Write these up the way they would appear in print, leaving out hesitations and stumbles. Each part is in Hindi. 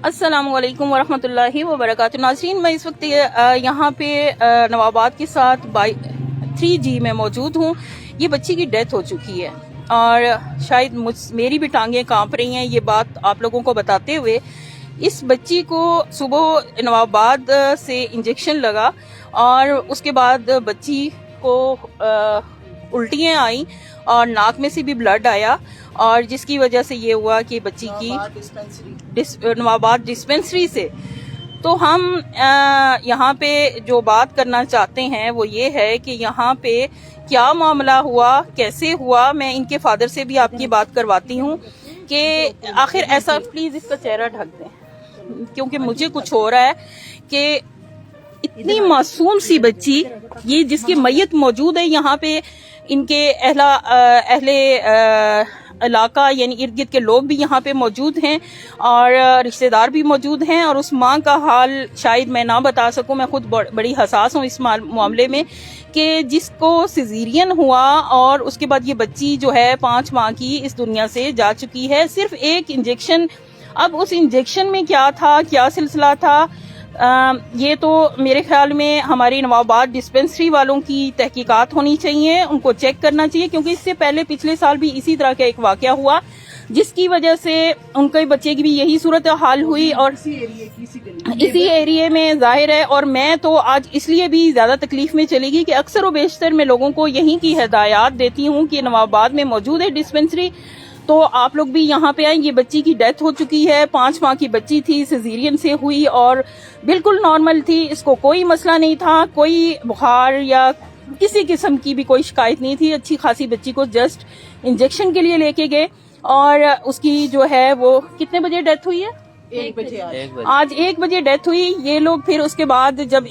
अस्सलामुअलैकुम वरहमतुल्लाहि वबरकातुहू। नाज़रीन, मैं इस वक्त यहाँ पे नवाबाद के साथ 3G में मौजूद हूँ। ये बच्ची की डेथ हो चुकी है और शायद मेरी भी टांगें कांप रही हैं ये बात आप लोगों को बताते हुए। इस बच्ची को सुबह नवाबाद से इंजेक्शन लगा और उसके बाद बच्ची को उल्टियाँ आई और नाक में से भी ब्लड आया और जिसकी वजह से ये हुआ कि बच्ची की नवाबाद डिस्पेंसरी से। तो हम यहाँ पे जो बात करना चाहते हैं वो ये है कि यहाँ पे क्या मामला हुआ, कैसे हुआ। मैं इनके फादर से भी आपकी बात करवाती हूँ कि आखिर ऐसा, प्लीज इसका चेहरा ढक दें क्योंकि मुझे कुछ हो रहा है कि इतनी मासूम सी बच्ची, ये जिसकी मैयत मौजूद है यहाँ पे, इनके अहले इलाका यानी इर्द गिर्द के लोग भी यहाँ पे मौजूद हैं और रिश्तेदार भी मौजूद हैं और उस माँ का हाल शायद मैं ना बता सकूं। मैं खुद बड़ी हसास हूँ इस मामले में कि जिसको सिजेरियन हुआ और उसके बाद ये बच्ची जो है 5 माह की इस दुनिया से जा चुकी है, सिर्फ एक इंजेक्शन। अब उस इंजेक्शन में क्या था, क्या सिलसिला था, ये तो मेरे ख्याल में हमारी नवाबाद डिस्पेंसरी वालों की तहकीकात होनी चाहिए, उनको चेक करना चाहिए क्योंकि इससे पहले पिछले साल भी इसी तरह का एक वाकया हुआ जिसकी वजह से उनके बच्चे की भी यही सूरत हाल हुई और इसी एरिया में जाहिर है। और मैं तो आज इसलिए भी ज्यादा तकलीफ में चली गई कि अक्सर व बेशतर मैं लोगों को यहीं की हिदायत देती हूँ कि नवाबाद में मौजूद है डिस्पेंसरी, तो आप लोग भी यहाँ पे आए। ये बच्ची की डेथ हो चुकी है, 5 माह की बच्ची थी, सिजेरियन से हुई और बिल्कुल नॉर्मल थी, इसको कोई मसला नहीं था, कोई बुखार या किसी किस्म की भी कोई शिकायत नहीं थी। अच्छी खासी बच्ची को जस्ट इंजेक्शन के लिए लेके गए और उसकी जो है वो कितने बजे डेथ हुई है? 1 बजे। आज 1 बजे डेथ हुई। ये लोग फिर उसके बाद जब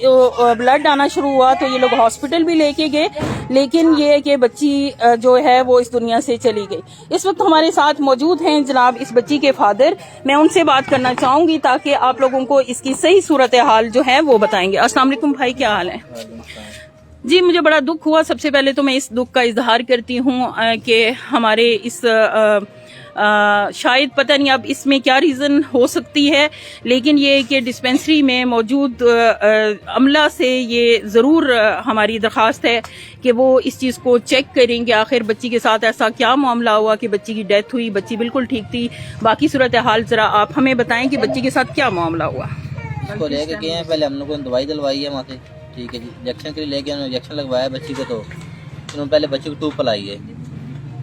ब्लड आना शुरू हुआ तो ये लोग हॉस्पिटल भी लेके गए, लेकिन ये कि बच्ची जो है वो इस दुनिया से चली गई। इस वक्त हमारे साथ मौजूद हैं जनाब इस बच्ची के फादर। मैं उनसे बात करना चाहूंगी ताकि आप लोगों को इसकी सही सूरत हाल जो है वो बताएंगे। अस्सलाम वालेकुम भाई, क्या हाल है? जी, मुझे बड़ा दुख हुआ। सबसे पहले तो मैं इस दुख का इजहार करती हूँ कि हमारे इस शायद पता नहीं अब इसमें क्या रीज़न हो सकती है, लेकिन ये कि डिस्पेंसरी में मौजूद अमला से ये ज़रूर हमारी दरख्वास्त है कि वो इस चीज़ को चेक करेंगे आखिर बच्ची के साथ ऐसा क्या मामला हुआ कि बच्ची की डेथ हुई। बच्ची बिल्कुल ठीक थी, बाकी सूरत हाल ज़रा आप हमें बताएं कि बच्ची के साथ क्या मामला हुआ। इसको लेके गए हैं, पहले हम लोगों ने दवाई दिलवाई है वहाँ से, ठीक है जी। इंजेक्शन के लिए ले गए, इंजेक्शन लगवाया बच्ची को, तो उन्होंने पहले बच्ची को ट्यूब पिलाई है।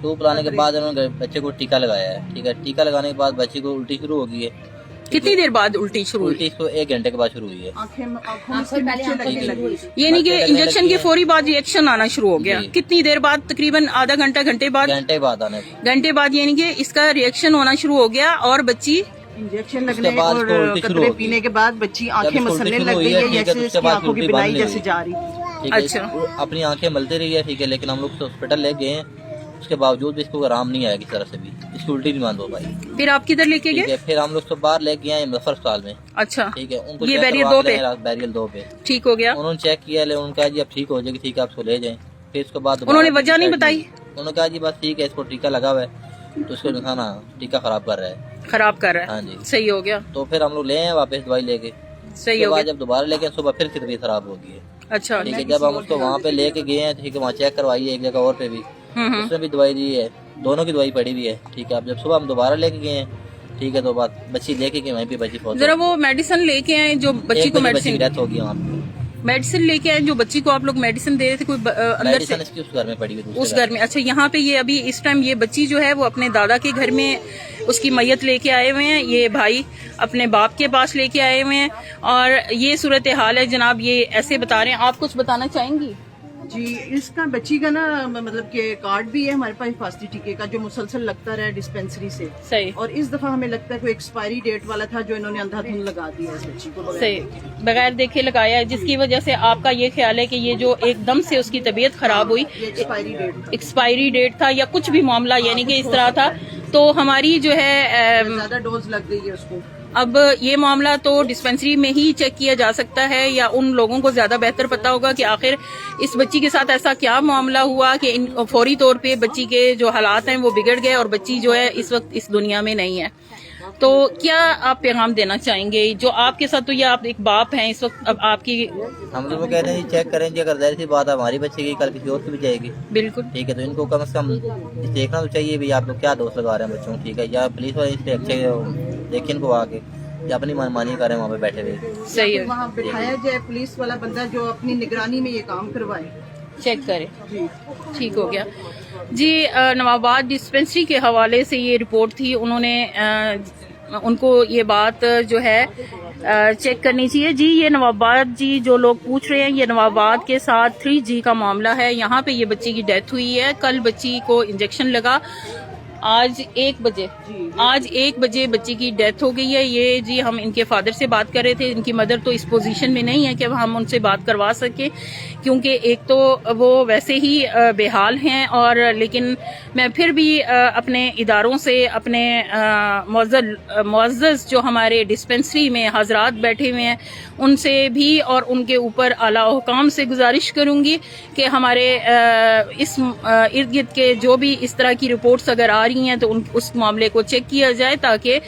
ट्यूब पिलाने के बाद उन्होंने बच्चे को टीका लगाया है, ठीक है। टीका लगाने के बाद बच्ची को उल्टी शुरू हो गई है। कितनी देर बाद उल्टी शुरू हुई? उल्टी तो 1 घंटे के बाद शुरू हुई है। यानी कि इंजेक्शन के फौरी बाद रिएक्शन आना शुरू हो गया। कितनी देर बाद? तकरीबन आधा घंटे, घंटे बाद घंटे बाद यानी कि इसका रिएक्शन होना शुरू हो गया और बच्ची इंजेक्शन लगने और कतरे पीने के बाद बच्ची आंखें मसलने लग गई है, जैसे आंखों की बिनाई जैसे जा रही थी। अच्छा, अपनी आंखें मलती रही है, ठीक है। लेकिन हम लोग तो हॉस्पिटल ले गए हैं, उसके बावजूद भी इसको आराम नहीं आया किसी तरह से भी, इसकी उल्टी नहीं बंद हो पाई। फिर आप किधर लेके गए? फिर हम लोग तो बाहर ले गए मुजफ्फर अस्पताल में। अच्छा, ठीक है। उनको ये बैरियल 2 पे ठीक हो गया। उन्होंने चेक किया, उन्होंने कहा जी अब ठीक हो जाएगी, ठीक है, आप इसको ले जाएं। फिर उसके बाद उन्होंने वजह नहीं बताई? उन्होंने कहा जी बस ठीक है, इसको टीका लगा हुआ है तो इसको दिखाना टीका खराब कर रहा है। हाँ जी, सही हो गया। तो फिर हम लोग ले आए वापस दवाई लेके, सही हो गया। जब दोबारा लेके सुबह फिर से तबीयत खराब हो गई है। अच्छा, ठीक है। जब हम उसको वहाँ पे लेके गए हैं, ठीक है, वहाँ चेक करवाई है एक जगह और पे भी, उसने भी दवाई दी है, दोनों की दवाई पड़ी हुई है, ठीक है। अब जब सुबह हम दोबारा लेके गए हैं, ठीक है, तो बात बच्ची लेके गए वहीं पे बच्ची पहुंच। जरा वो मेडिसिन लेके आए जो बच्ची को मेडिसिन डेथ हो गई वहाँ पे। मेडिसिन लेके आए जो बच्ची को आप लोग मेडिसिन दे रहे थे, कोई अंदर से उस घर में पड़ी हुई, उस घर में। अच्छा, यहाँ पे ये अभी इस टाइम ये बच्ची जो है वो अपने दादा के घर में उसकी मैयत लेके आए हुए हैं, ये भाई अपने बाप के पास लेके आए हुए हैं और ये सूरत हाल है जनाब। ये ऐसे बता रहे हैं, आप कुछ बताना चाहेंगी? जी, इसका बच्ची का ना मतलब कि कार्ड भी है हमारे पास हिफाजती टीके का जो मुसलसल लगता रहा डिस्पेंसरी से। सही। और इस दफा हमें लगता है कोई एक्सपायरी डेट वाला था जो इन्होंने अंधाधुंध लगा दिया इस बच्ची को, सही, बगैर देखे लगाया है, जिसकी वजह से आपका ये ख्याल है कि ये जो एकदम से उसकी तबीयत खराब हुई एक्सपायरी डेट था या कुछ भी मामला यानी कि इस तरह था, तो हमारी जो है ज्यादा डोज लग गई है उसको। अब ये मामला तो डिस्पेंसरी में ही चेक किया जा सकता है या उन लोगों को ज्यादा बेहतर पता होगा कि आखिर इस बच्ची के साथ ऐसा क्या मामला हुआ कि फौरी तौर पे बच्ची के जो हालात हैं वो बिगड़ गए और बच्ची जो है इस वक्त इस दुनिया में नहीं है। तो क्या आप पैगाम देना चाहेंगे जो आपके साथ, तो ये आप एक बाप हैं इस वक्त, अब आपकी हम लोग कहते हैं चेक करें जी, अगर जाहिर सी बात है हमारी बच्ची की कल किसी और की भी जाएगी, बिल्कुल ठीक है, तो इनको कम से कम देखना तो चाहिए भी आप लोग क्या दोस्त लगा रहे हैं बच्चों को, ठीक है, या पुलिस वाले इस पे अच्छे देखिए इनको आके, या अपनी मनमानी कर रहे हैं वहाँ पे बैठे हुए। सही है, वहाँ बिठाया जाए पुलिस वाला बंदा जो अपनी निगरानी में ये काम करवाए, चेक करें। ठीक हो गया जी। नवाबाद डिस्पेंसरी के हवाले से ये रिपोर्ट थी, उन्होंने उनको ये बात जो है चेक करनी चाहिए जी। ये नवाबाद जी जो लोग पूछ रहे हैं, ये नवाबाद के साथ 3G का मामला है। यहाँ पे ये बच्ची की डेथ हुई है, कल बच्ची को इंजेक्शन लगा, आज 1 बजे बच्ची की डेथ हो गई है। ये जी हम इनके फादर से बात कर रहे थे, इनकी मदर तो इस पोजीशन में नहीं है कि अब हम उनसे बात करवा सके, क्योंकि एक तो वो वैसे ही बेहाल हैं, और लेकिन मैं फिर भी अपने इदारों से, अपने मुअज़्ज़ज़ जो हमारे डिस्पेंसरी में हजरात बैठे हुए हैं उनसे भी और उनके ऊपर आला हुकाम से गुजारिश करूंगी कि हमारे इस इर्द गिर्द के जो भी इस तरह की रिपोर्ट्स अगर आ रही हैं तो उस मामले को चेक किया जाए, ताकि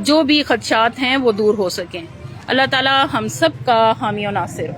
जो भी खदशात हैं वो दूर हो सकें। अल्लाह ताला हम सब का हामी और नासिर हो।